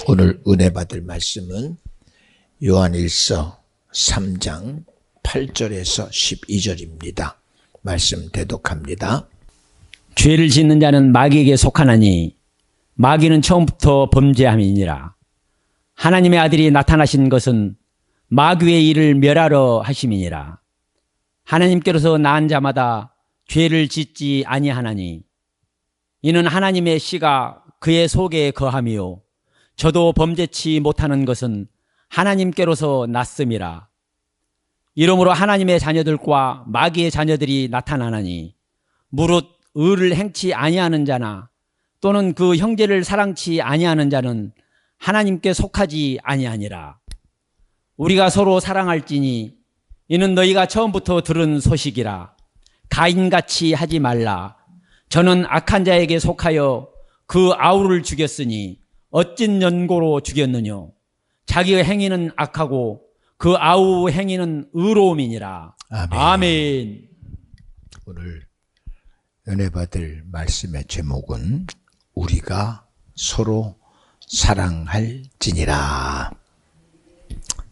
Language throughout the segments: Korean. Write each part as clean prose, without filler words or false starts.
오늘 은혜 받을 말씀은 요한일서 3장 8절에서 12절입니다. 말씀 대독합니다. 죄를 짓는 자는 마귀에게 속하나니 마귀는 처음부터 범죄함이니라. 하나님의 아들이 나타나신 것은 마귀의 일을 멸하러 하심이니라. 하나님께로서 낳은 자마다 죄를 짓지 아니하나니 이는 하나님의 씨가 그의 속에 거함이요 저도 범죄치 못하는 것은 하나님께로서 났음이라. 이러므로 하나님의 자녀들과 마귀의 자녀들이 나타나나니 무릇 의를 행치 아니하는 자나 또는 그 형제를 사랑치 아니하는 자는 하나님께 속하지 아니하니라. 우리가 서로 사랑할지니 이는 너희가 처음부터 들은 소식이라. 가인같이 하지 말라. 저는 악한 자에게 속하여 그 아우를 죽였으니 어찐 연고로 죽였느냐. 자기의 행위는 악하고 그 아우 행위는 의로움이니라. 아멘. 오늘 은혜 받을 말씀의 제목은 우리가 서로 사랑할지니라.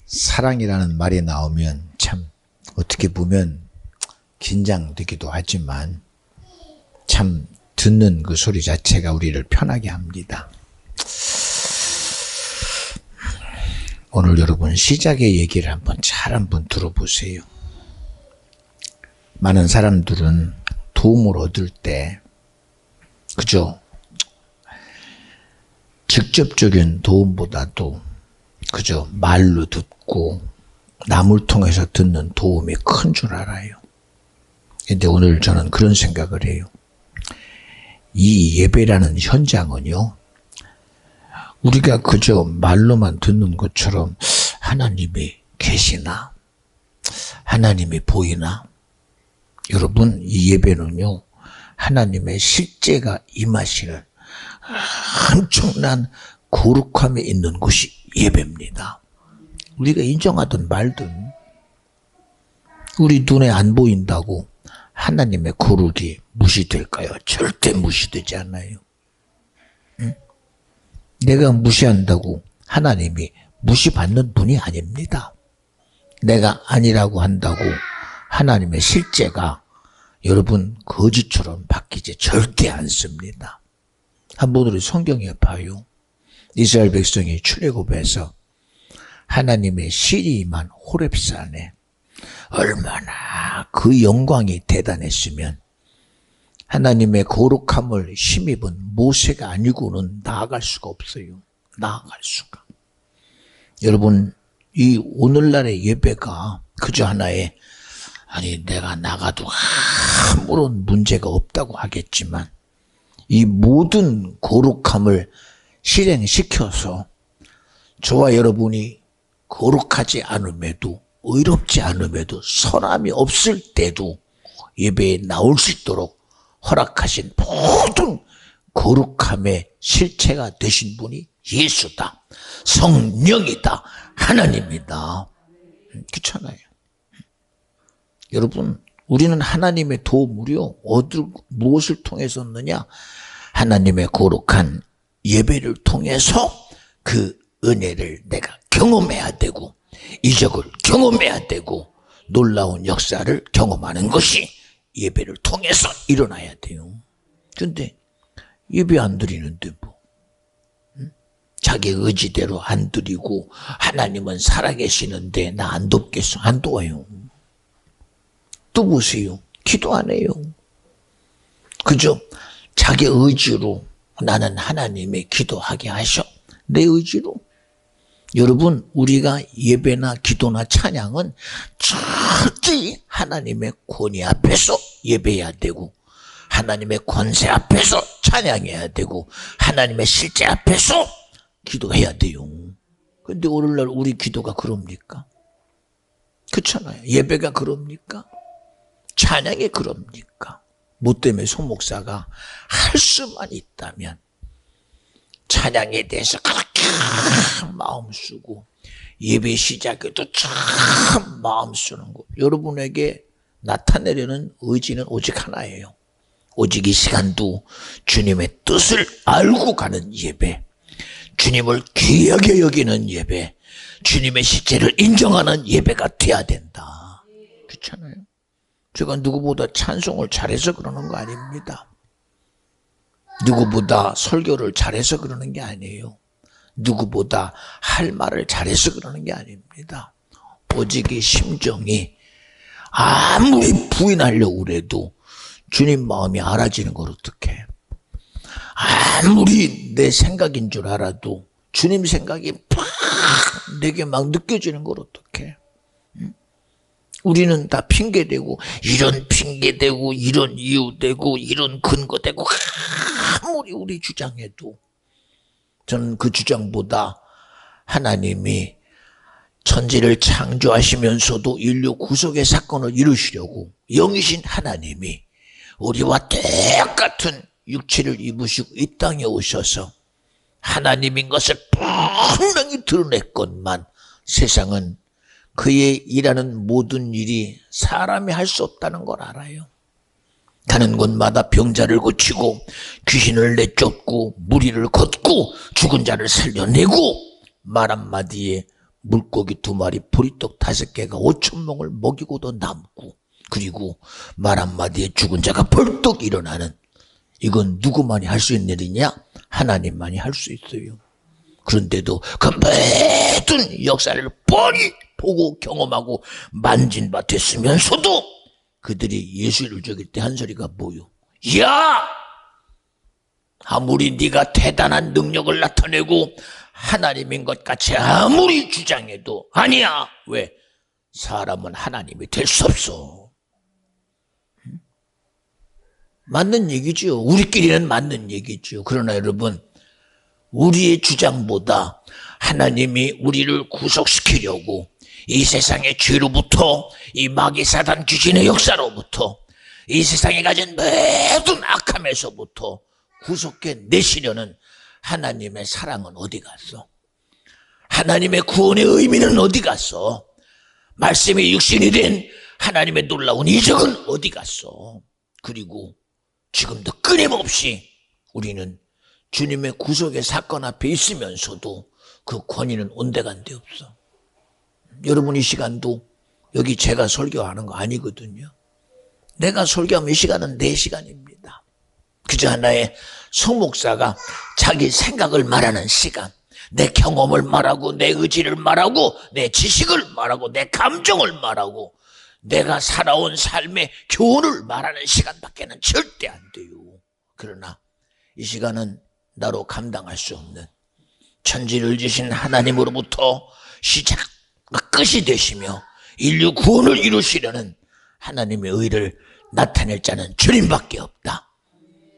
사랑이라는 말이 나오면 참 어떻게 보면 긴장되기도 하지만 참 듣는 그 소리 자체가 우리를 편하게 합니다. 오늘 여러분 시작의 얘기를 한번 들어보세요. 많은 사람들은 도움을 얻을 때 그죠? 직접적인 도움보다도 그죠? 말로 듣고 남을 통해서 듣는 도움이 큰 줄 알아요. 근데 오늘 저는 그런 생각을 해요. 이 예배라는 현장은요, 우리가 그저 말로만 듣는 것처럼 하나님이 계시나? 하나님이 보이나? 여러분, 이 예배는요, 하나님의 실제가 임하시는 엄청난 거룩함이 있는 곳이 예배입니다. 우리가 인정하든 말든 우리 눈에 안 보인다고 하나님의 거룩이 무시될까요? 절대 무시되지 않아요. 응? 내가 무시한다고 하나님이 무시받는 분이 아닙니다. 내가 아니라고 한다고 하나님의 실제가 여러분 거짓처럼 바뀌지 절대 않습니다. 한번 우리 성경에 봐요. 이스라엘 백성이 출애굽해서 하나님의 신이 임한 호렙산에 얼마나 그 영광이 대단했으면 하나님의 거룩함을 힘입은 모세가 아니고는 나아갈 수가 없어요. 나아갈 수가. 여러분, 이 오늘날의 예배가 그저 하나의 아니 내가 나가도 아무런 문제가 없다고 하겠지만 이 모든 거룩함을 실행시켜서 저와 여러분이 거룩하지 않음에도 의롭지 않음에도 선함이 없을 때도 예배에 나올 수 있도록 허락하신 모든 거룩함의 실체가 되신 분이 예수다. 성령이다. 하나님이다. 그렇잖아요. 여러분, 우리는 하나님의 도움을요, 무엇을 통해서 얻느냐? 하나님의 거룩한 예배를 통해서 그 은혜를 내가 경험해야 되고, 이적을 경험해야 되고, 놀라운 역사를 경험하는 것이 예배를 통해서 일어나야 돼요. 근데 예배 안 드리는데 뭐, 응? 자기 의지대로 안 드리고 하나님은 살아계시는데 나 안 돕겠어? 안 도와요. 또 보세요. 기도 안 해요. 그죠? 자기 의지로 나는 하나님의 기도하게 하셔. 내 의지로. 여러분, 우리가 예배나 기도나 찬양은 철저히 하나님의 권위 앞에서 예배해야 되고 하나님의 권세 앞에서 찬양해야 되고 하나님의 실제 앞에서 기도해야 돼요. 근데 오늘날 우리 기도가 그럽니까? 그렇잖아요. 예배가 그럽니까? 찬양이 그럽니까? 뭐 때문에 송 목사가 할 수만 있다면 찬양에 대해서 그렇게 마음 쓰고 예배 시작에도 참 마음 쓰는 거. 여러분에게 나타내려는 의지는 오직 하나예요. 오직 이 시간도 주님의 뜻을 알고 가는 예배, 주님을 귀하게 여기는 예배, 주님의 실제를 인정하는 예배가 돼야 된다. 그렇잖아요. 제가 누구보다 찬송을 잘해서 그러는 거 아닙니다. 누구보다 설교를 잘해서 그러는 게 아니에요. 누구보다 할 말을 잘해서 그러는 게 아닙니다. 오직 이 심정이 아무리 부인하려고 그래도 주님 마음이 알아지는 걸 어떡해. 아무리 내 생각인 줄 알아도 주님 생각이 팍 내게 막 느껴지는 걸 어떡해. 우리는 다 핑계대고, 이런 핑계대고, 이런 이유대고, 이런 근거대고, 아무리 우리 주장해도 저는 그 주장보다 하나님이 천지를 창조하시면서도 인류 구속의 사건을 이루시려고 영이신 하나님이 우리와 똑같은 육체를 입으시고 이 땅에 오셔서 하나님인 것을 분명히 드러냈건만 세상은 그의 일하는 모든 일이 사람이 할 수 없다는 걸 알아요. 가는 곳마다 병자를 고치고 귀신을 내쫓고 무리를 걷고 죽은 자를 살려내고 말 한마디에 물고기 2마리 보리떡 5개가 5,000명을 먹이고도 남고, 그리고 말 한마디에 죽은 자가 벌떡 일어나는, 이건 누구만이 할 수 있는 일이냐? 하나님만이 할 수 있어요. 그런데도 그 모든 역사를 뻔히 보고 경험하고 만진 바 됐으면서도 그들이 예수를 죽일 때 한 소리가 뭐요? 야! 아무리 네가 대단한 능력을 나타내고 하나님인 것 같이 아무리 주장해도 아니야. 왜? 사람은 하나님이 될 수 없어. 맞는 얘기죠. 우리끼리는 맞는 얘기죠. 그러나 여러분, 우리의 주장보다 하나님이 우리를 구속시키려고 이 세상의 죄로부터, 이 마귀 사단 귀신의 역사로부터, 이 세상에 가진 모든 악함에서부터 구속해 내시려는 하나님의 사랑은 어디 갔어? 하나님의 구원의 의미는 어디 갔어? 말씀이 육신이 된 하나님의 놀라운 이적은 어디 갔어? 그리고 지금도 끊임없이 우리는 주님의 구속의 사건 앞에 있으면서도 그 권위는 온데간데 없어. 여러분, 이 시간도 여기 제가 설교하는 거 아니거든요. 내가 설교하면 이 시간은 내 시간입니다. 그저 하나의 성목사가 자기 생각을 말하는 시간, 내 경험을 말하고 내 의지를 말하고 내 지식을 말하고 내 감정을 말하고 내가 살아온 삶의 교훈을 말하는 시간밖에는 절대 안 돼요. 그러나 이 시간은 나로 감당할 수 없는 천지를 지신 하나님으로부터 시작과 끝이 되시며 인류 구원을 이루시려는 하나님의 의를 나타낼 자는 주님밖에 없다.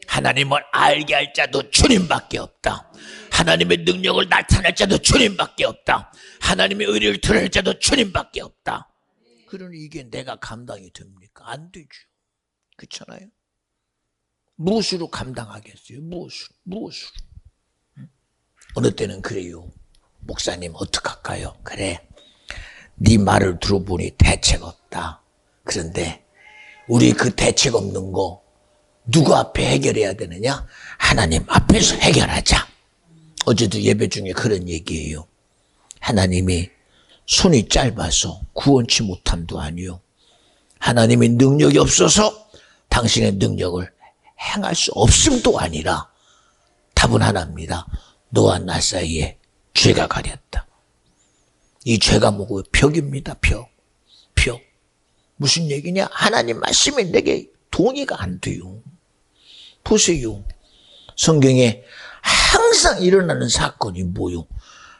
하나님을 알게 할 자도 주님밖에 없다. 하나님의 능력을 나타낼 자도 주님밖에 없다. 하나님의 의를 드러낼 자도 주님밖에 없다. 그러니 이게 내가 감당이 됩니까? 안 되죠. 그렇잖아요. 무엇으로 감당하겠어요? 무엇으로? 어느 때는 그래요. 목사님 어떡할까요? 그래, 네 말을 들어보니 대책 없다. 그런데 우리 그 대책 없는 거 누구 앞에 해결해야 되느냐? 하나님 앞에서 해결하자. 어제도 예배 중에 그런 얘기예요. 하나님이 손이 짧아서 구원치 못함도 아니요, 하나님의 능력이 없어서 당신의 능력을 행할 수 없음도 아니라 답은 하나입니다. 너와 나 사이에 죄가 가렸다. 이 죄가 뭐고? 벽입니다. 벽. 무슨 얘기냐? 하나님 말씀이 내게 동의가 안 돼요. 보세요. 성경에 항상 일어나는 사건이 뭐요?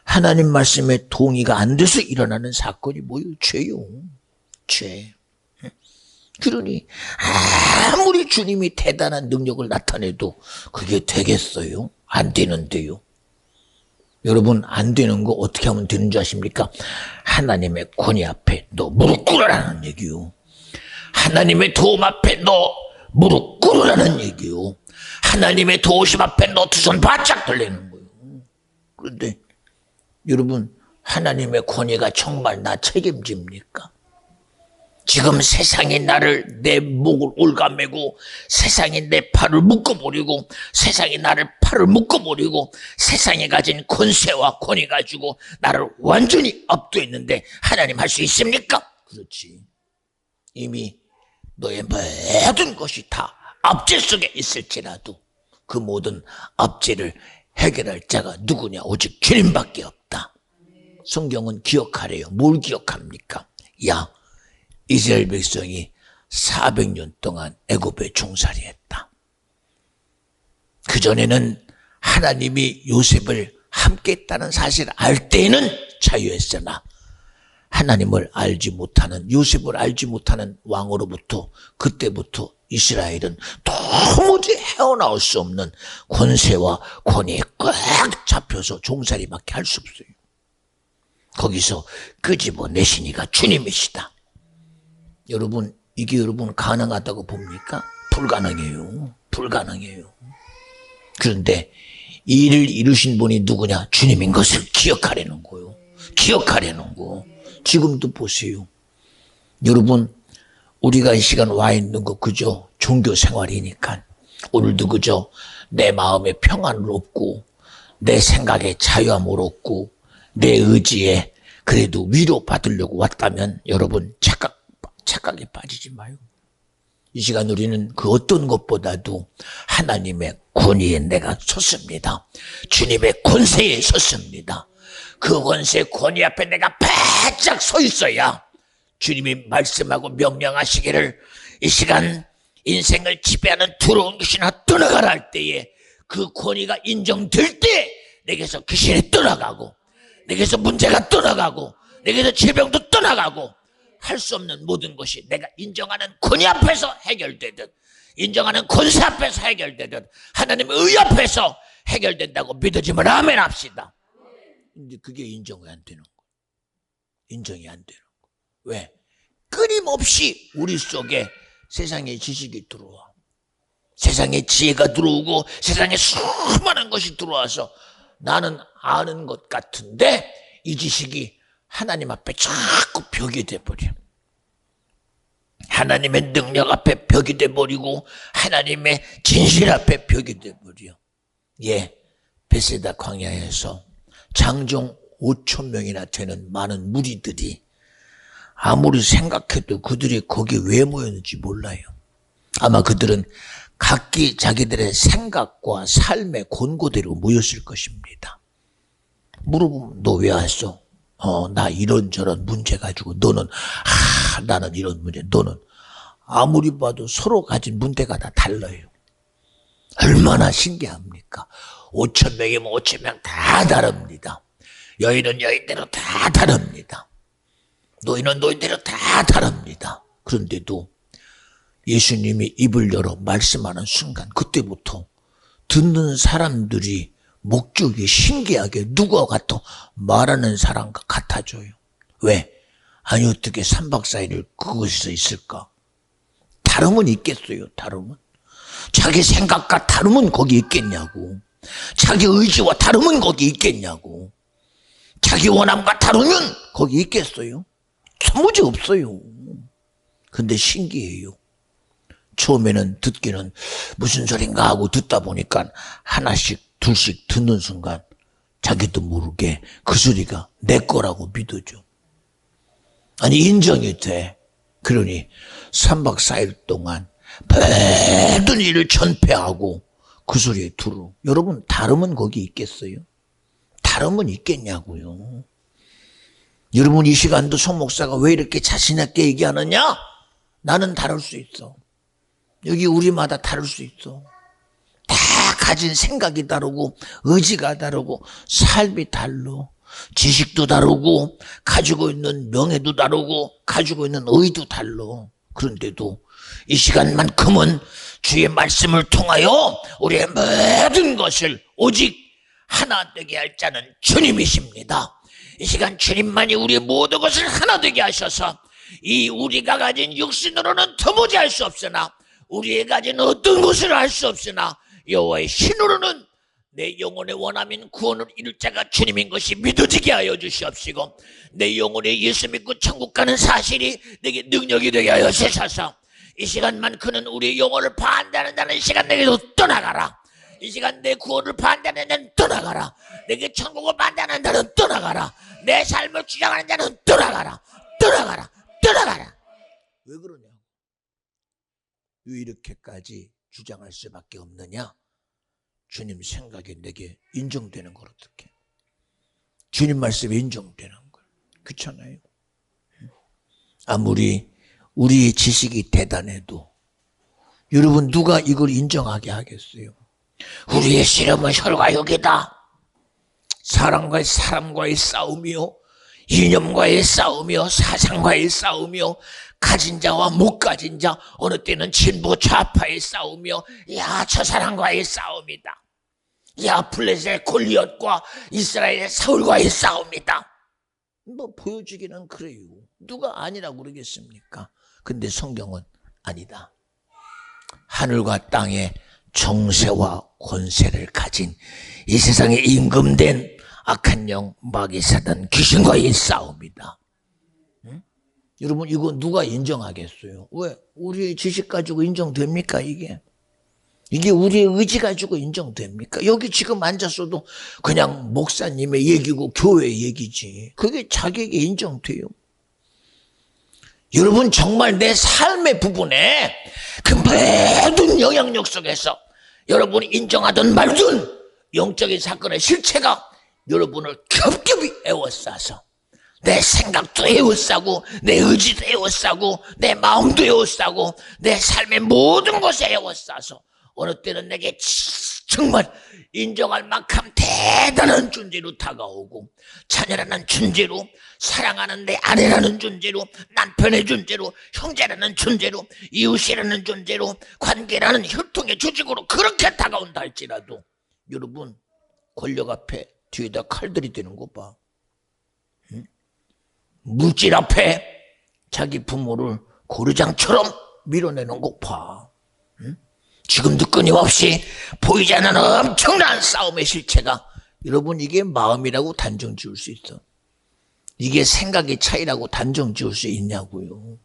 하나님 말씀에 동의가 안 돼서 일어나는 사건이 뭐요? 죄요. 죄. 그러니 아무리 주님이 대단한 능력을 나타내도 그게 되겠어요? 안 되는데요. 여러분, 안 되는 거 어떻게 하면 되는 줄 아십니까? 하나님의 권위 앞에 너 무릎 꿇으라는 얘기요. 하나님의 도움 앞에 너 무릎 꿇으라는 얘기요. 하나님의 도우심 앞에 너 두 손 바짝 들리는 거예요. 그런데 여러분, 하나님의 권위가 정말 나 책임집니까? 지금 세상이 나를 내 목을 올가매고 세상이 내 팔을 묶어버리고 세상이 나를 팔을 묶어버리고 세상에 가진 권세와 권위 가지고 나를 완전히 압도했는데 하나님 할 수 있습니까? 그렇지. 이미 너의 모든 것이 다 압제 속에 있을지라도 그 모든 압제를 해결할 자가 누구냐? 오직 주님밖에 없다. 성경은 기억하래요. 뭘 기억합니까? 야, 이스라엘 백성이 400년 동안 애굽에 종살이했다. 그전에는 하나님이 요셉을 함께 했다는 사실을 알 때에는 자유했으나 하나님을 알지 못하는, 요셉을 알지 못하는 왕으로부터 그때부터 이스라엘은 도무지 헤어나올 수 없는 권세와 권위에 꽉 잡혀서 종살이밖에 할 수 없어요. 거기서 끄집어내시니가 주님이시다. 여러분, 이게 여러분 가능하다고 봅니까? 불가능해요. 불가능해요. 그런데 이 일을 이루신 분이 누구냐? 주님인 것을 기억하려는 거요. 기억하려는 거. 지금도 보세요. 여러분, 우리가 이 시간 와 있는 거 그저 종교 생활이니까 오늘도 그저 내 마음에 평안을 얻고 내 생각에 자유함을 얻고 내 의지에 그래도 위로 받으려고 왔다면 여러분 착각에 빠지지 마요. 이 시간 우리는 그 어떤 것보다도 하나님의 권위에 내가 섰습니다. 주님의 권세에 섰습니다. 그 권세 권위 앞에 내가 바짝 서 있어야 주님이 말씀하고 명령하시기를 이 시간 인생을 지배하는 두려운 귀신아 떠나가라 할 때에 그 권위가 인정될 때 내게서 귀신이 떠나가고 내게서 문제가 떠나가고 내게서 질병도 떠나가고 할 수 없는 모든 것이 내가 인정하는 권위 앞에서 해결되듯 인정하는 권세 앞에서 해결되듯 하나님의 의 앞에서 해결된다고 믿어지면 아멘 합시다. 근데 그게 인정이 안 되는 거예요. 인정이 안 되는 거예요. 왜? 끊임없이 우리 속에 세상의 지식이 들어와. 세상의 지혜가 들어오고 세상에 수많은 것이 들어와서 나는 아는 것 같은데 이 지식이 하나님 앞에 자꾸 벽이 돼버려. 하나님의 능력 앞에 벽이 돼버리고 하나님의 진실 앞에 벽이 돼버려. 예, 베세다 광야에서 장정 5,000명이나 되는 많은 무리들이 아무리 생각해도 그들이 거기 왜 모였는지 몰라요. 아마 그들은 각기 자기들의 생각과 삶의 권고대로 모였을 것입니다. 물어보면 너 왜 왔어? 나 이런저런 문제 가지고 너는 나는 이런 문제 너는 아무리 봐도 서로 가진 문제가 다 달라요. 얼마나 신기합니까? 5,000명이면 5,000명 다 다릅니다. 여인은 여인대로 다 다릅니다. 노인은 노인대로 다 다릅니다. 그런데도 예수님이 입을 열어 말씀하는 순간 그때부터 듣는 사람들이 목적이 신기하게 누구와 같아 말하는 사람과 같아져요. 왜? 아니 어떻게 3박 4일을 그곳에서 있을까? 다름은 있겠어요. 다름은. 자기 생각과 다름은 거기 있겠냐고. 자기 의지와 다름은 거기 있겠냐고. 자기 원함과 다르면 거기 있겠어요? 도무지 없어요. 근데 신기해요. 처음에는 듣기는 무슨 소린가 하고 듣다 보니까 하나씩 둘씩 듣는 순간 자기도 모르게 그 소리가 내 거라고 믿어줘. 아니 인정이 돼. 그러니 3박 4일 동안 모든 일을 전폐하고 그 소리에 들어. 여러분 다름은 거기 있겠어요? 다름은 있겠냐고요. 여러분 이 시간도 송 목사가 왜 이렇게 자신 있게 얘기하느냐? 나는 다를 수 있어. 여기 우리마다 다를 수 있어. 다 가진 생각이 다르고 의지가 다르고 삶이 달라. 지식도 다르고 가지고 있는 명예도 다르고 가지고 있는 의도 달라. 그런데도 이 시간만큼은 주의 말씀을 통하여 우리의 모든 것을 오직 하나 되게 할 자는 주님이십니다. 이 시간 주님만이 우리의 모든 것을 하나 되게 하셔서 이 우리가 가진 육신으로는 도무지 할 수 없으나 우리의 가진 어떤 것을 할 수 없으나 여호와의 신으로는 내 영혼의 원하민 구원을 이룰 자가 주님인 것이 믿어지게 하여 주시옵시고 내 영혼이 예수 믿고 천국 가는 사실이 내게 능력이 되게 하여 주셔서 이 시간만 그는 우리의 영혼을 반대한다는 이 시간 내게도 떠나가라. 이 시간 내 구원을 반대하는 자는 떠나가라. 내게 천국을 반대하는 자는 떠나가라. 내 삶을 주장하는 자는 떠나가라. 떠나가라. 떠나가라. 왜 그러냐? 왜 이렇게까지 주장할 수밖에 없느냐? 주님 생각이 내게 인정되는 걸 어떻게? 주님 말씀이 인정되는 걸. 그렇잖아요. 아무리 우리의 지식이 대단해도 여러분 누가 이걸 인정하게 하겠어요? 우리의 실험은 혈과육이다. 사람과의 싸움이요, 이념과의 싸움이요, 사상과의 싸움이요, 가진 자와 못 가진 자, 어느 때는 진보 좌파의 싸움이요, 야, 저 사람과의 싸움이다. 야, 블레셋의 골리앗과 이스라엘의 사울과의 싸움이다. 뭐 보여주기는 그래요. 누가 아니라고 그러겠습니까? 근데 성경은 아니다. 하늘과 땅의 정세와 권세를 가진 이 세상에 임금된 악한 영 마귀 사단 귀신과의 싸움이다. 응? 여러분 이거 누가 인정하겠어요? 왜? 우리의 지식 가지고 인정됩니까 이게? 이게 우리의 의지 가지고 인정됩니까? 여기 지금 앉았어도 그냥 목사님의 얘기고 교회 얘기지. 그게 자기에게 인정돼요. 여러분 정말 내 삶의 부분에 그 모든 영향력 속에서 여러분이 인정하든 말든 영적인 사건의 실체가 여러분을 겹겹이 에워싸서 내 생각도 에워싸고 내 의지도 에워싸고 내 마음도 에워싸고 내 삶의 모든 것에 에워싸서 어느 때는 내게 정말 인정할 만큼 대단한 존재로 다가오고 자녀라는 존재로 사랑하는 내 아내라는 존재로 남편의 존재로 형제라는 존재로 이웃이라는 존재로 관계라는 혈통의 조직으로 그렇게 다가온다 할지라도 여러분 권력 앞에 뒤에다 칼들이 되는 거 봐. 응? 물질 앞에 자기 부모를 고르장처럼 밀어내는 거 봐. 응? 지금도 끊임없이 보이지 않는 엄청난 싸움의 실체가 여러분 이게 마음이라고 단정 지을 수 있어? 이게 생각의 차이라고 단정 지을 수 있냐고요.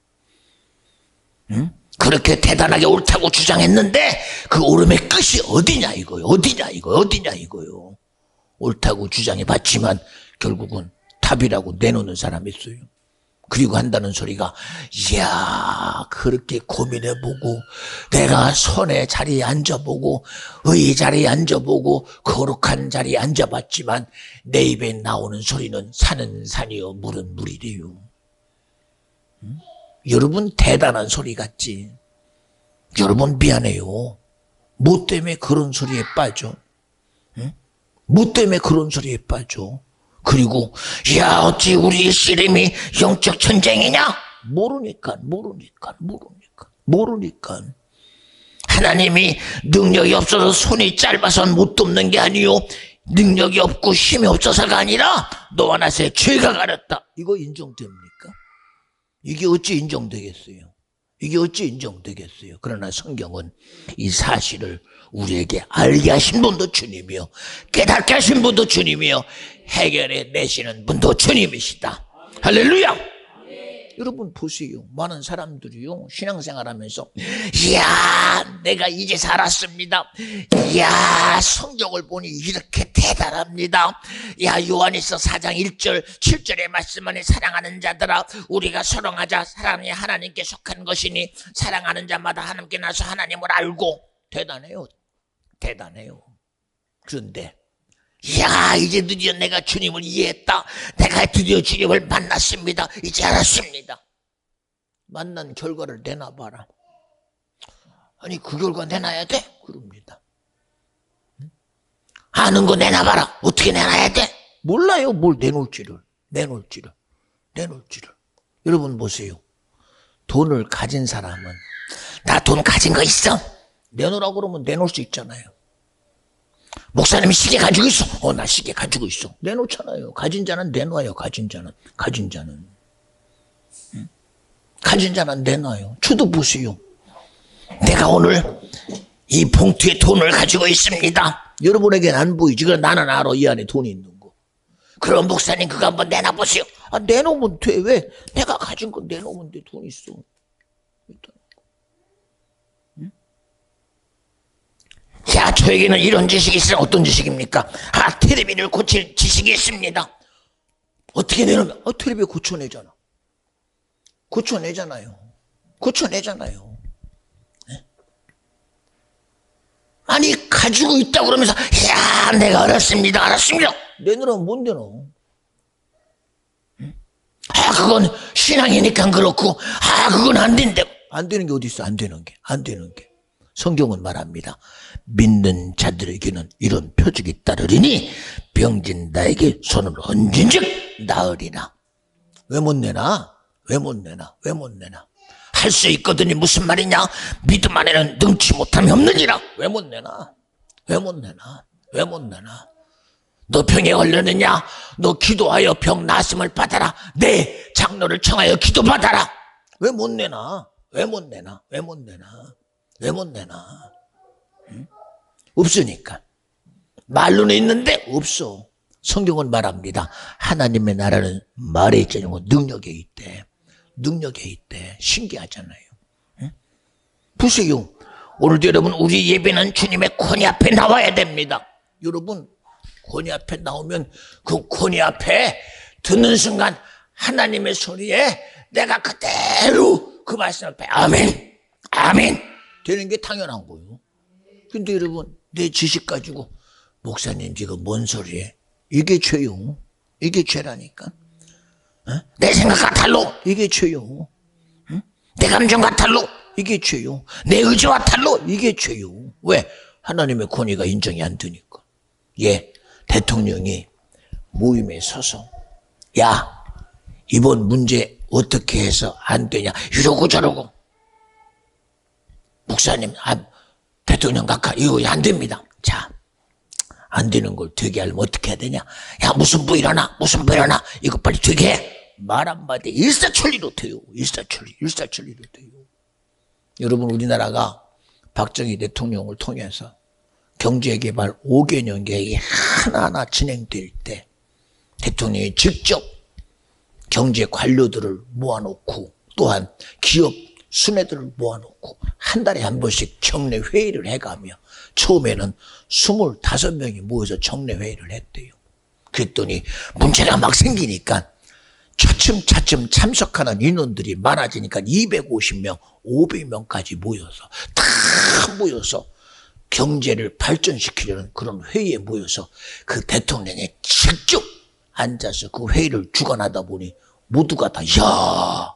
응? 그렇게 대단하게 옳다고 주장했는데 그 옳음의 끝이 어디냐 이거요. 어디냐 이거요. 옳다고 주장해봤지만 결국은 답이라고 내놓는 사람이 있어요. 그리고 한다는 소리가 이야 그렇게 고민해보고 내가 선의 자리에 앉아보고 의의 자리에 앉아보고 거룩한 자리에 앉아봤지만 내 입에 나오는 소리는 산은 산이요 물은 물이래요. 응? 여러분 대단한 소리 같지? 여러분 미안해요. 뭐 때문에 그런 소리에 빠져? 응? 뭐 때문에 그런 소리에 빠져? 그리고 야 어찌 우리의 씨름이 영적 전쟁이냐? 모르니까 하나님이 능력이 없어서 손이 짧아서 못 돕는 게 아니요 능력이 없고 힘이 없어서가 아니라 너와 나 사이에 죄가 가렸다. 이거 인정됩니까? 이게 어찌 인정되겠어요? 그러나 성경은 이 사실을 우리에게 알게 하신 분도 주님이요 깨닫게 하신 분도 주님이요 해결해 내시는 분도 주님이시다. 할렐루야. 여러분 보세요. 많은 사람들이요 신앙생활하면서 이야 내가 이제 살았습니다. 이야 성경을 보니 이렇게 대단합니다. 야 요한일서 4장 1절 7절의 말씀 안에 사랑하는 자들아 우리가 사랑하자 사랑이 하나님께 속한 것이니 사랑하는 자마다 하나님께 나서 하나님을 알고 대단해요. 그런데 야 이제 드디어 내가 주님을 이해했다. 내가 드디어 주님을 만났습니다. 이제 알았습니다. 만난 결과를 내놔봐라. 아니 그 결과 내놔야 돼? 그럽니다. 아는 거 내놔봐라. 어떻게 내놔야 돼? 몰라요. 뭘 내놓을지를. 여러분 보세요. 돈을 가진 사람은 나 돈 가진 거 있어? 내놓으라고 그러면 내놓을 수 있잖아요. 목사님이 시계 가지고 있어. 나 시계 가지고 있어. 내놓잖아요. 가진 자는 내놔요. 가진 자는. 가진 자는 내놔요. 저도 보세요. 내가 오늘 이 봉투에 돈을 가지고 있습니다. 여러분에게는 안 보이지. 그럼 나는 알아. 이 안에 돈이 있는 거. 그럼 목사님 그거 한번 내놔보세요. 아, 내놓으면 돼. 왜? 내가 가진 거 내놓으면 돼. 돈 있어. 자, 저에게는 이런 지식이 있으면 어떤 지식입니까? 아, 텔레비를 고칠 지식이 있습니다. 어떻게 내놓으면? 텔레비 고쳐내잖아. 고쳐내잖아요. 네? 아니, 가지고 있다고 그러면서, 야, 내가 알았습니다. 내놓으면 못 내놓어. 아, 그건 신앙이니까 그렇고, 아, 그건 안 된대. 안 되는 게 어디 있어? 안 되는 게. 성경은 말합니다. 믿는 자들에게는 이런 표적이 따르리니 병진 나에게 손을 얹은즉 나으리라. 왜 못 내나? 할 수 있거든이 무슨 말이냐? 믿음 안에는 능치 못함이 없느니라. 왜 못 내나? 너 병에 걸렸느냐? 너 기도하여 병 나았음을 받아라. 내 장로를 청하여 기도받아라. 왜 못 내나? 응? 없으니까. 말로는 있는데 없어. 성경은 말합니다. 하나님의 나라는 말에 있지 않고 능력에 있대. 신기하잖아요. 응? 보세요. 오늘도 여러분, 우리 예배는 주님의 권위 앞에 나와야 됩니다. 여러분, 권위 앞에 나오면 그 권위 앞에 듣는 순간 하나님의 소리에 내가 그대로 그 말씀 앞에 아멘 되는 게 당연한 거예요. 근데 여러분, 내 지식 가지고 목사님 지금 뭔 소리에? 이게 죄요. 이게 죄라니까. 내 생각 같달로 이게 죄요. 내 감정 같달로 이게 죄요. 내 의지와 달로 이게 죄요. 왜? 하나님의 권위가 인정이 안 되니까. 대통령이 모임에 서서 야, 이번 문제 어떻게 해서 안 되냐 이러고 저러고. 목사님, 대통령 각하 이거 안 됩니다. 자, 안 되는 걸 되게 하려면 어떻게 해야 되냐? 야, 무슨 부 일어나 이거 빨리 되게 해. 말 한마디 일사천리로 돼요. 여러분, 우리나라가 박정희 대통령을 통해서 경제개발 5개년 계획이 하나하나 진행될 때 대통령이 직접 경제 관료들을 모아놓고 또한 기업 순회들을 모아놓고 한 달에 한 번씩 정례 회의를 해가며 처음에는 25명이 모여서 정례 회의를 했대요. 그랬더니 문제가 막 생기니까 차츰 참석하는 인원들이 많아지니까 250명, 500명까지 모여서 경제를 발전시키려는 그런 회의에 모여서 그 대통령이 직접 앉아서 그 회의를 주관하다 보니 모두가 다 야,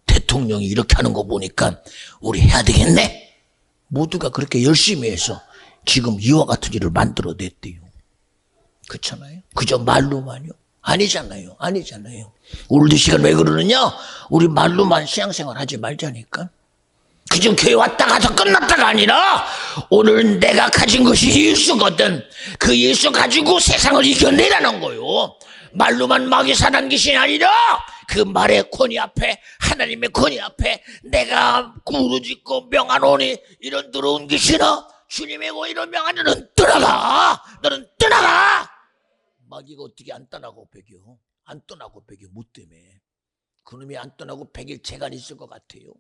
대통령이 이렇게 하는 거 보니까 우리 해야 되겠네. 모두가 그렇게 열심히 해서 지금 이와 같은 일을 만들어냈대요. 그렇잖아요. 그저 말로만요? 아니잖아요. 오늘도 시간 왜 그러느냐? 우리 말로만 신앙생활 하지 말자니까. 그저 교회 왔다 가서 끝났다가 아니라 오늘 내가 가진 것이 예수거든. 그 예수 가지고 세상을 이겨내라는 거요. 말로만 마귀 사단 귀신이 아니라 그 말의 권위 앞에, 하나님의 권위 앞에 내가 구루짓고 명하노니 이런 더러운 귀신아, 주님의 이런 명하니 너는 떠나가. 마귀가 어떻게 안 떠나고 배겨? 뭐 때문에? 그놈이 안 떠나고 100일 재간이 있을 것 같아요.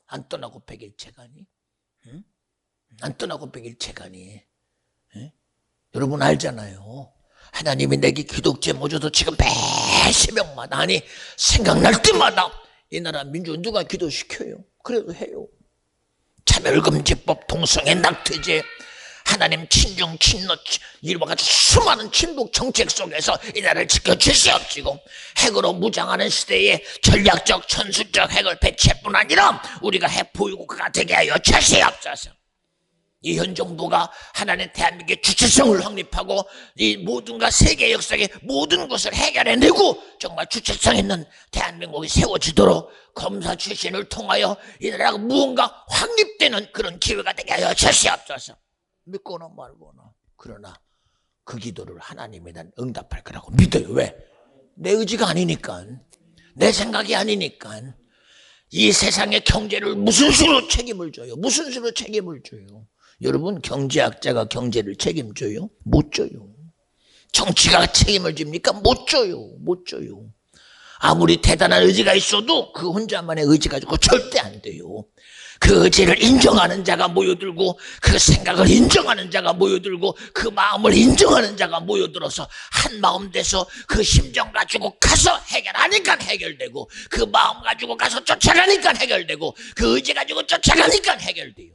안 떠나고 100일 재간이? 응? 안 떠나고 100일 재간이? 응? 여러분 알잖아요. 하나님이 내게 기독제 모셔도 지금 매 새벽마다, 아니 생각날 때마다 이 나라 민주 누가 기도시켜요? 그래도 해요. 차별금지법, 동성애, 낙태죄, 하나님 친중, 친노, 이와 같이 수많은 친북 정책 속에서 이 나라를 지켜주시옵시고, 핵으로 무장하는 시대에 전략적, 전술적 핵을 배치할 뿐 아니라 우리가 핵 보유국가가 되게 하여 주시옵소서. 이 현 정부가 하나님 대한민국의 주체성을 확립하고 이 모든가 세계 역사의 모든 것을 해결해내고 정말 주체성 있는 대한민국이 세워지도록 검사 출신을 통하여 이 나라가 무언가 확립되는 그런 기회가 되게 하여 주시옵소서. 믿거나 말거나. 그러나 그 기도를 하나님이 난 응답할 거라고 믿어요. 왜? 내 의지가 아니니까, 내 생각이 아니니까. 이 세상의 경제를 무슨 수로 책임을 져요? 여러분, 경제학자가 경제를 책임져요? 못 져요. 정치가 책임을 집니까? 못 져요. 못 져요. 아무리 대단한 의지가 있어도 그 혼자만의 의지 가지고 절대 안 돼요. 그 의지를 인정하는 자가 모여들고, 그 생각을 인정하는 자가 모여들고, 그 마음을 인정하는 자가 모여들어서 한 마음 돼서 그 심정 가지고 가서 해결하니까 해결되고, 그 마음 가지고 가서 쫓아가니까 해결되고, 그 의지 가지고 쫓아가니까 해결돼요.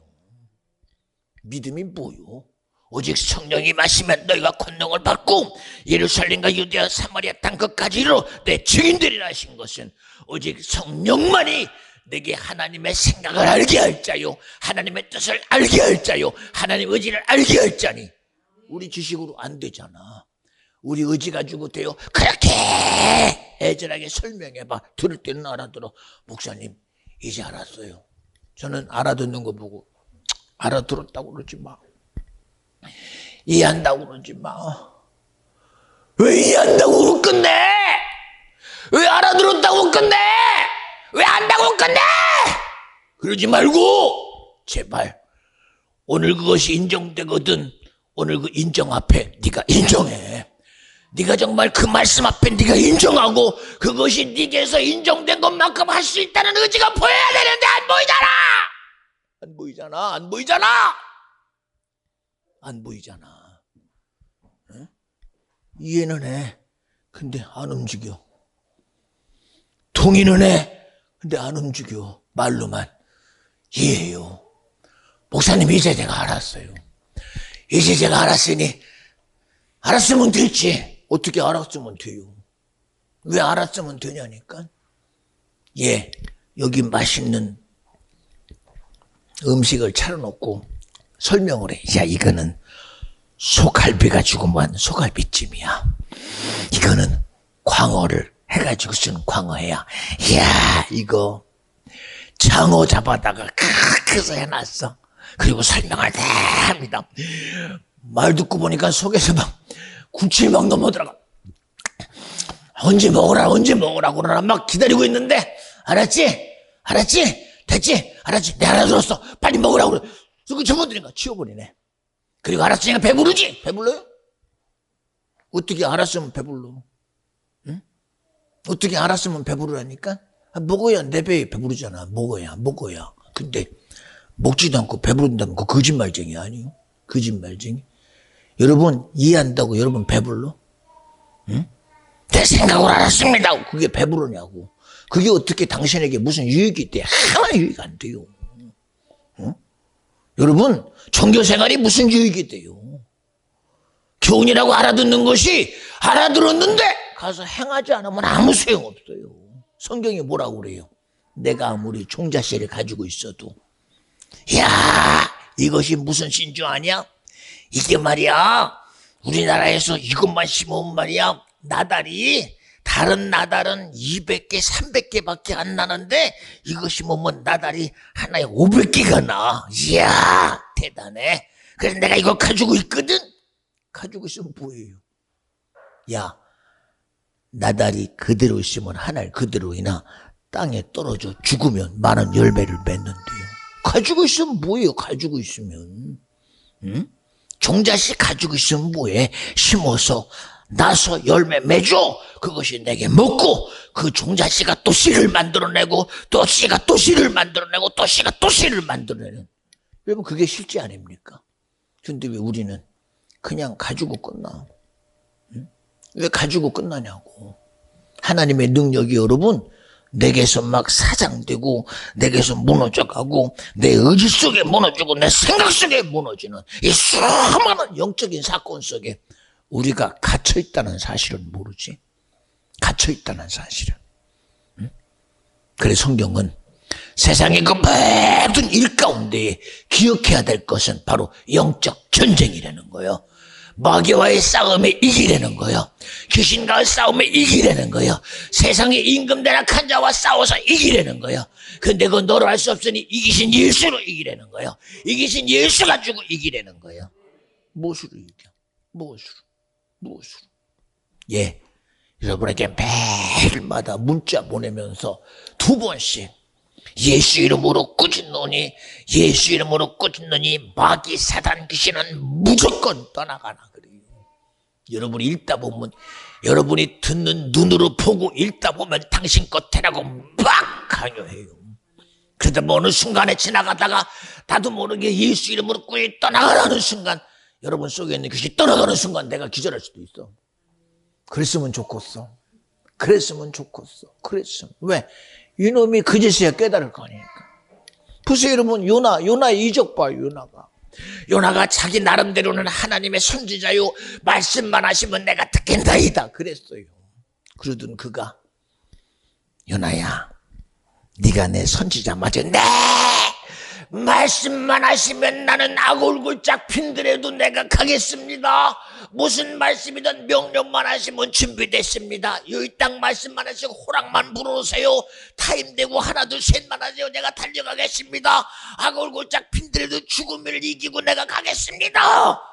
믿음이 뭐요? 오직 성령이 마시면 너희가 권능을 받고 예루살렘과 유대와 사마리아 땅 끝까지로 내 증인들이라 하신 것은 오직 성령만이 내게 하나님의 생각을 알게 할 자요, 하나님의 뜻을 알게 할 자요, 하나님의 의지를 알게 할 자니. 우리 지식으로 안 되잖아. 우리 의지 가지고 돼요. 그렇게 애절하게 설명해봐. 들을 때는 알아들어. 목사님, 이제 알았어요. 저는 알아듣는 거 보고 알아들었다고 그러지 마. 이해한다고 그러지 마. 왜 이해한다고 끝내? 왜 알아들었다고 끝내? 왜 안다고 끝내? 그러지 말고 제발 오늘 그것이 인정되거든. 오늘 그 인정 앞에 네가 인정해. 네가 정말 그 말씀 앞에 네가 인정하고 그것이 네게서 인정된 것만큼 할 수 있다는 의지가 보여야 되는데 안 보이잖아. 안 보이잖아. 안 보이잖아. 안 보이잖아. 응? 이해는 해. 근데 안 움직여. 동의는 해. 근데 안 움직여. 말로만. 이해해요. 목사님, 이제 제가 알았어요. 이제 제가 알았으니 알았으면 됐지. 어떻게 알았으면 돼요? 왜 알았으면 되냐니까. 예, 여기 맛있는 음식을 차려놓고 설명을 해. 야, 이거는 소갈비 가지고 만 소갈비찜이야. 이거는 광어를 해가지고 쓰는 광어회야. 이야, 이거 장어 잡아다가 크크해서 해놨어. 그리고 설명을 다 합니다. 말 듣고 보니까 속에서 막 군침이 막 넘어들어가. 언제 먹으라 그러나 막 기다리고 있는데, 알았지? 됐지? 알았지? 내가 알아들었어. 빨리 먹으라고 그래. 그리고 접어드니까 치워버리네. 그리고 알았으니까 배부르지? 배불러요? 어떻게 알았으면 배불러? 응? 어떻게 알았으면 배부르라니까? 먹어야 내 배에 배부르잖아. 먹어야. 근데 먹지도 않고 배부른다면 그 거짓말쟁이 아니요? 거짓말쟁이. 여러분, 이해한다고 여러분 배불러? 응? 내 생각을 알았습니다. 그게 배부르냐고. 그게 어떻게 당신에게 무슨 유익이 돼? 하나 유익 안 돼요. 응? 여러분, 종교생활이 무슨 유익이 돼요? 교훈이라고 알아듣는 것이 알아들었는데 가서 행하지 않으면 아무 소용없어요. 성경이 뭐라고 그래요? 내가 아무리 종자씨를 가지고 있어도, 야, 이것이 무슨 신주 아니야? 이게 말이야, 우리나라에서 이것만 심으면 말이야, 나달이, 다른 나달은 200개, 300개밖에 안 나는데 이거 심으면 나달이 하나에 500개가 나. 이야, 대단해. 그래서 내가 이거 가지고 있거든? 가지고 있으면 뭐예요? 야, 나달이 그대로 있으면 하늘 그대로이나 땅에 떨어져 죽으면 많은 열매를 맺는데요. 가지고 있으면 뭐예요? 가지고 있으면. 응? 종자씨 가지고 있으면 뭐해? 심어서 나서 열매 맺어. 그것이 내게 먹고 그 종자씨가 또 씨를 만들어내고 또 씨가 또 씨를 만들어내고 또 씨가 또 씨를 만들어내는. 여러분, 그게 실제 아닙니까? 근데 왜 우리는 그냥 가지고 끝나? 응? 왜 가지고 끝나냐고. 하나님의 능력이 여러분 내게서 막 사장되고 내게서 무너져가고 내 의지 속에 무너지고 내 생각 속에 무너지는 이 수많은 영적인 사건 속에 우리가 갇혀있다는 사실은 모르지. 갇혀있다는 사실은. 응? 그래 성경은 세상의 그 모든 일 가운데에 기억해야 될 것은 바로 영적 전쟁이라는 거예요. 마귀와의 싸움에 이기려는 거예요. 귀신과의 싸움에 이기려는 거예요. 세상의 임금대락한 자와 싸워서 이기려는 거예요. 근데 그건 너로 할 수 없으니 이기신 예수로 이기려는 거예요. 이기신 예수 가지고 이기려는 거예요. 무엇으로 이겨? 무엇으로? 예, 여러분에게 매일마다 문자 보내면서 2번씩 예수 이름으로 꾸짖노니 예수 이름으로 꾸짖노니 마귀 사단 귀신은 무조건 떠나가나 그래요. 여러분이 읽다 보면, 여러분이 듣는 눈으로 보고 읽다 보면 당신 것 되라고 막 강요해요. 그러다 뭐 어느 순간에 지나가다가 나도 모르게 예수 이름으로 꾸짖 떠나가라는 순간, 여러분 속에 있는 귀신이 떠나가는 순간 내가 기절할 수도 있어. 그랬으면 좋겠어. 그랬으면 좋겠어. 그랬으면. 왜? 이놈이 그제서야 깨달을 거니까. 보세요 여러분, 요나의 이적 봐요. 요나가 자기 나름대로는 하나님의 선지자요, 말씀만 하시면 내가 듣겠나이다 그랬어요. 그러던 그가, 요나야 네가 내 선지자 맞아. 네, 말씀만 하시면 나는 악얼굴 짝핀들에도 내가 가겠습니다. 무슨 말씀이든 명령만 하시면 준비됐습니다. 이 땅 말씀만 하시고 호랑만 불어오세요. 타임되고 하나 둘 셋만 하세요. 내가 달려가겠습니다. 악얼굴 짝핀들에도 죽음을 이기고 내가 가겠습니다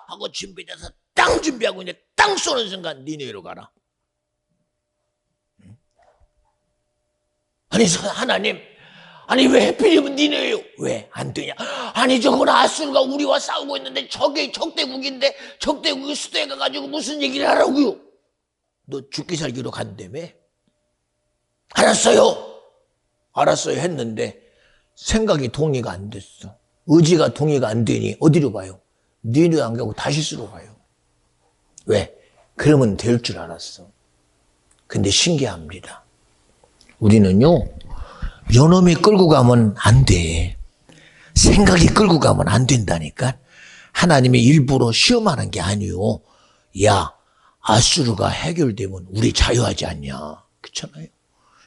하고 준비돼서 땅 준비하고 이제 땅 쏘는 순간 니네로 가라. 아니 하나님, 아니 왜 하필이면 니네예요? 왜 안 되냐? 아니 저건 아수르가 우리와 싸우고 있는데 저게 적대국인데 적대국이 수도에 가가지고 무슨 얘기를 하라고요? 너 죽기 살기로 간다며? 알았어요 했는데 생각이 동의가 안 됐어. 의지가 동의가 안 되니 어디로 가요? 니네 안 가고 다시스로 가요. 왜? 그러면 될 줄 알았어. 근데 신기합니다. 우리는요, 요놈이 끌고 가면 안 돼. 생각이 끌고 가면 안 된다니까. 하나님이 일부러 시험하는 게 아니요. 야, 아수르가 해결되면 우리 자유하지 않냐. 그렇잖아요.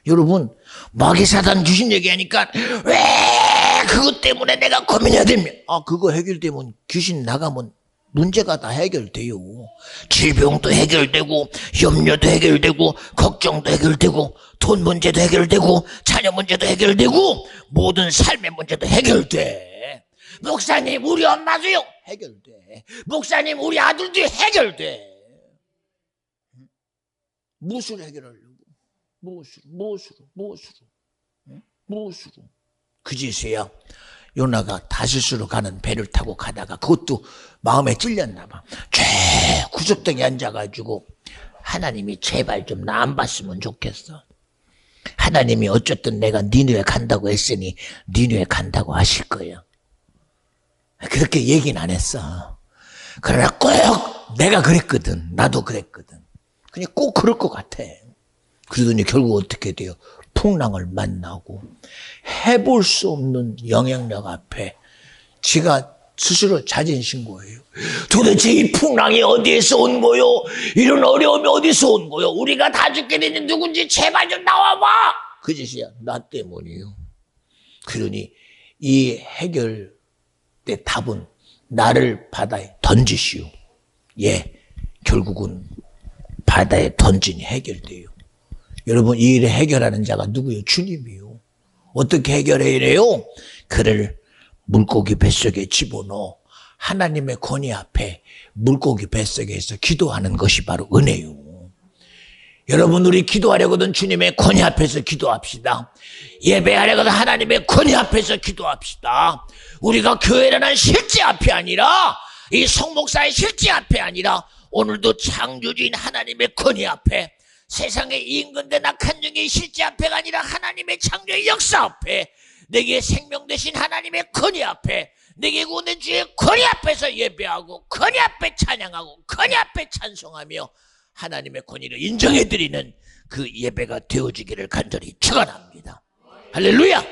여러분, 마귀 사단 귀신 얘기하니까 왜 그것 때문에 내가 고민해야 되면, 그거 해결되면 귀신 나가면 문제가 다 해결돼요. 질병도 해결되고 염려도 해결되고 걱정도 해결되고 돈 문제도 해결되고 자녀 문제도 해결되고 모든 삶의 문제도 해결돼. 목사님 우리 엄마도요 해결돼. 목사님 우리 아들도 해결돼. 무엇으로 해결하려고? 무엇으로? 그제서야 요나가 다시스로 가는 배를 타고 가다가 그것도 마음에 찔렸나 봐. 쫙 구석등에 앉아가지고 하나님이 제발 좀 나 안 봤으면 좋겠어. 하나님이 어쨌든 내가 니누에 간다고 했으니 니누에 간다고 하실 거예요. 그렇게 얘기는 안 했어. 그러나 꼭 내가 그랬거든. 나도 그랬거든. 그냥 꼭 그럴 것 같아. 그러더니 결국 어떻게 돼요? 풍랑을 만나고 해볼 수 없는 영향력 앞에 지가 스스로 자진신고해요. 도대체 이 풍랑이 어디에서 온 거요? 이런 어려움이 어디서 온 거요? 우리가 다 죽게 되니 누군지 제발 좀 나와봐. 그 짓이야. 나 때문이요. 그러니 이 해결의 답은 나를 바다에 던지시오. 예, 결국은 바다에 던지니 해결돼요. 여러분, 이 일을 해결하는 자가 누구예요? 주님이요. 어떻게 해결해 이래요? 그를 물고기 뱃속에 집어넣어 하나님의 권위 앞에 물고기 뱃속에서 기도하는 것이 바로 은혜요. 여러분, 우리 기도하려거든 주님의 권위 앞에서 기도합시다. 예배하려거든 하나님의 권위 앞에서 기도합시다. 우리가 교회라는 실제 앞이 아니라, 이 성목사의 실제 앞이 아니라, 오늘도 창조주인 하나님의 권위 앞에, 세상의 임근대 낙한 중의 실제 앞에가 아니라 하나님의 창조의 역사 앞에, 내게 생명 되신 하나님의 권위 앞에, 내게 구원된 주의 권위 앞에서 예배하고 권위 앞에 찬양하고 권위 앞에 찬송하며 하나님의 권위를 인정해드리는 그 예배가 되어지기를 간절히 축원합니다. 할렐루야.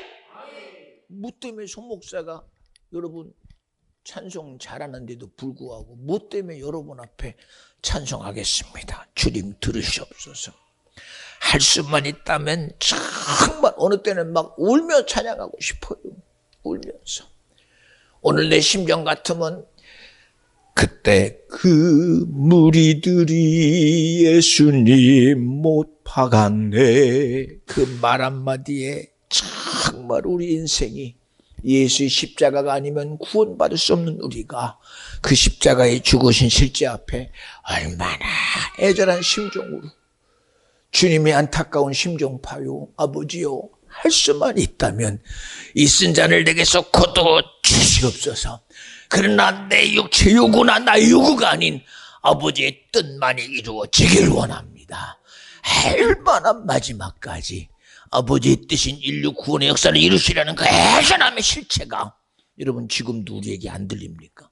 뭐 때문에 손목사가 여러분 찬송 잘하는데도 불구하고 뭐 때문에 여러분 앞에 찬송하겠습니다. 주님 들으시옵소서. 할 수만 있다면 정말 어느 때는 막 울며 찬양하고 싶어요. 울면서. 오늘 내 심정 같으면 그때 그 무리들이 예수님 못 박았네, 그 말 한마디에 정말 우리 인생이 예수의 십자가가 아니면 구원받을 수 없는 우리가 그 십자가에 죽으신 실제 앞에 얼마나 애절한 심정으로 주님의 안타까운 심정 봐요. 아버지요, 할 수만 있다면 이 쓴 잔을 내게서 거둬 주시옵소서. 그러나 내 육체 요구나 나의 요구가 아닌 아버지의 뜻만이 이루어지길 원합니다. 할 만한 마지막까지 아버지의 뜻인 인류 구원의 역사를 이루시려는 그 애절함의 실체가 여러분 지금도 우리에게 안 들립니까?